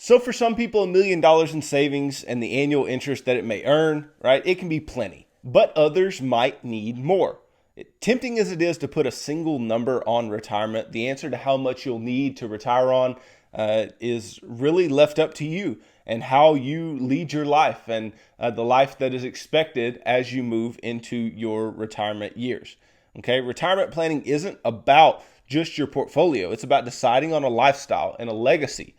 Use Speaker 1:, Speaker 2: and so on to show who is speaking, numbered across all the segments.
Speaker 1: So for some people, $1 million in savings and the annual interest that it may earn, right, it can be plenty, but others might need more. Tempting as it is to put a single number on retirement, the answer to how much you'll need to retire on is really left up to you and how you lead your life and the life that is expected as you move into your retirement years. Okay, retirement planning isn't about just your portfolio. It's about deciding on a lifestyle and a legacy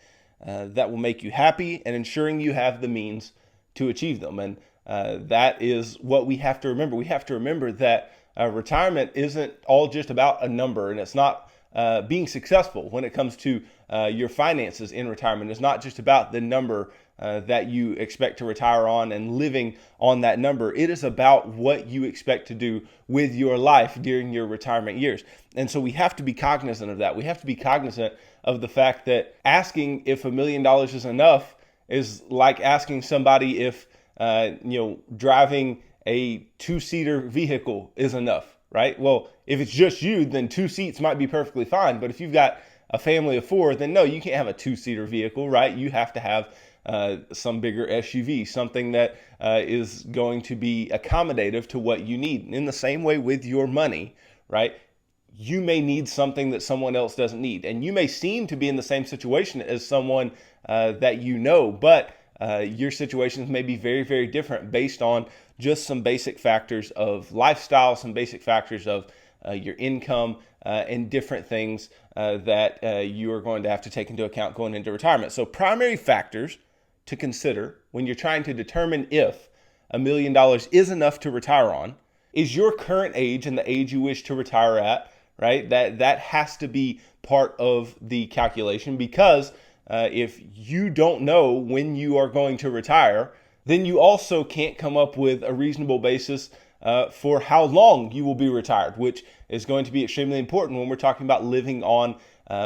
Speaker 1: that will make you happy and ensuring you have the means to achieve them. And that is what we have to remember. We have to remember that retirement isn't all just about a number, and it's not being successful when it comes to your finances in retirement. It's not just about the number that you expect to retire on and living on that number. It is about what you expect to do with your life during your retirement years. And so we have to be cognizant of that. We have to be cognizant of the fact that asking if $1 million is enough is like asking somebody if driving a two-seater vehicle is enough, right? Well, if it's just you, then 2 seats might be perfectly fine. But if you've got a family of 4, then no, you can't have a two-seater vehicle, right? You have to have some bigger SUV, something that is going to be accommodative to what you need. In the same way with your money, right? You may need something that someone else doesn't need. And you may seem to be in the same situation as someone that you know, but your situations may be very, very different based on just some basic factors of lifestyle, some basic factors of your income, and different things that you are going to have to take into account going into retirement. So primary factors to consider when you're trying to determine if $1 million is enough to retire on is your current age and the age you wish to retire at, right? That has to be part of the calculation, because if you don't know when you are going to retire, then you also can't come up with a reasonable basis for how long you will be retired, which is going to be extremely important when we're talking about living on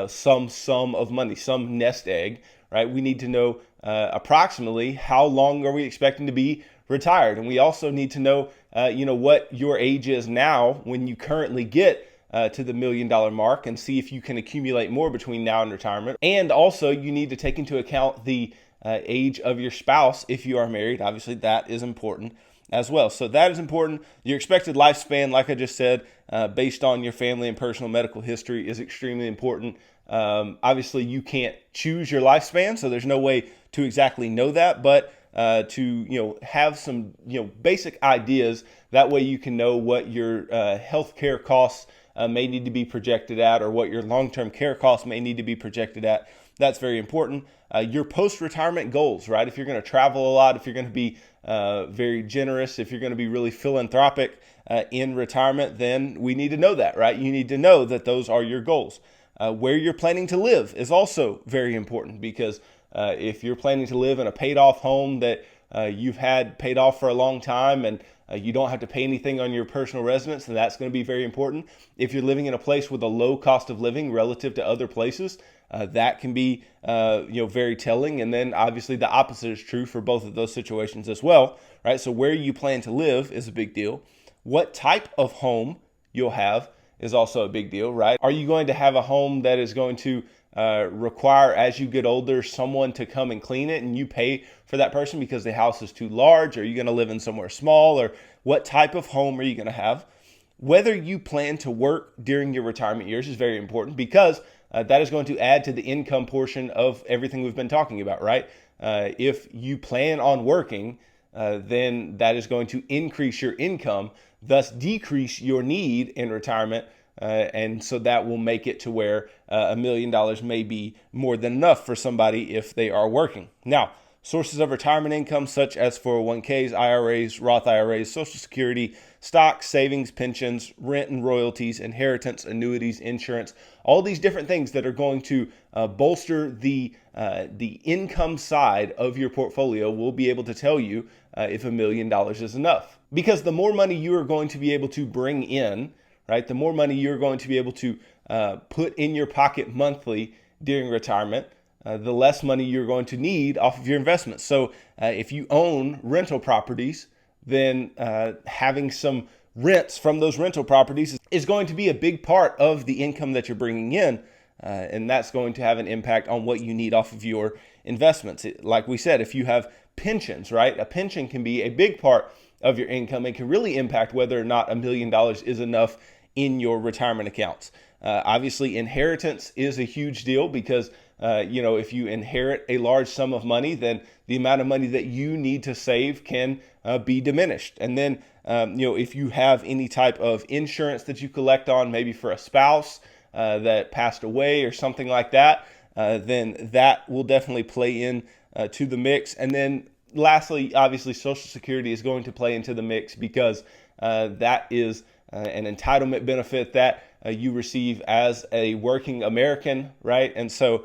Speaker 1: some sum of money, some nest egg, right? We need to know approximately how long are we expecting to be retired. And we also need to know, what your age is now when you currently get to the $1 million mark, and see if you can accumulate more between now and retirement. And also you need to take into account the age of your spouse if you are married. Obviously that is important as well. So that is important. Your expected lifespan, like I just said, based on your family and personal medical history, is extremely important. Obviously you can't choose your lifespan, so there's no way to exactly know that, but to have some basic ideas. That way you can know what your healthcare costs may need to be projected at, or what your long-term care costs may need to be projected at. That's very important. Your post-retirement goals, right? If you're going to travel a lot, if you're going to be very generous, if you're going to be really philanthropic in retirement, then we need to know that, right? You need to know that those are your goals. Where you're planning to live is also very important, because if you're planning to live in a paid-off home that you've had paid off for a long time, and you don't have to pay anything on your personal residence, then that's going to be very important. If you're living in a place with a low cost of living relative to other places, that can be very telling. And then obviously the opposite is true for both of those situations as well, right? So where you plan to live is a big deal. What type of home you'll have is also a big deal, right? Are you going to have a home that is going to require, as you get older, someone to come and clean it, and you pay for that person because the house is too large? Are you going to live in somewhere small? Or what type of home are you going to have? Whether you plan to work during your retirement years is very important, because that is going to add to the income portion of everything we've been talking about, right? If you plan on working, then that is going to increase your income, thus decrease your need in retirement. And so that will make it to where $1 million may be more than enough for somebody if they are working. Now, sources of retirement income such as 401ks, IRAs, Roth IRAs, Social Security, stocks, savings, pensions, rent and royalties, inheritance, annuities, insurance, all these different things that are going to bolster the income side of your portfolio will be able to tell you if $1 million is enough. Because the more money you are going to be able to bring in, right, the more money you're going to be able to put in your pocket monthly during retirement, the less money you're going to need off of your investments. So if you own rental properties, then having some rents from those rental properties is going to be a big part of the income that you're bringing in and that's going to have an impact on what you need off of your investments. Like we said, if you have pensions, right? A pension can be a big part of your income and can really impact whether or not $1 million is enough in your retirement accounts. Obviously, inheritance is a huge deal because if you inherit a large sum of money, then the amount of money that you need to save can be diminished. And then, if you have any type of insurance that you collect on, maybe for a spouse that passed away or something like that, then that will definitely play in to the mix. And then lastly, obviously, Social Security is going to play into the mix because that is an entitlement benefit that you receive as a working American, right? And so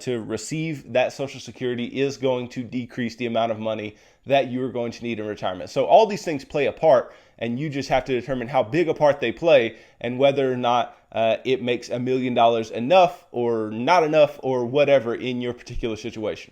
Speaker 1: to receive that Social Security is going to decrease the amount of money that you are going to need in retirement. So all these things play a part, and you just have to determine how big a part they play and whether or not it makes $1 million enough or not enough or whatever in your particular situation.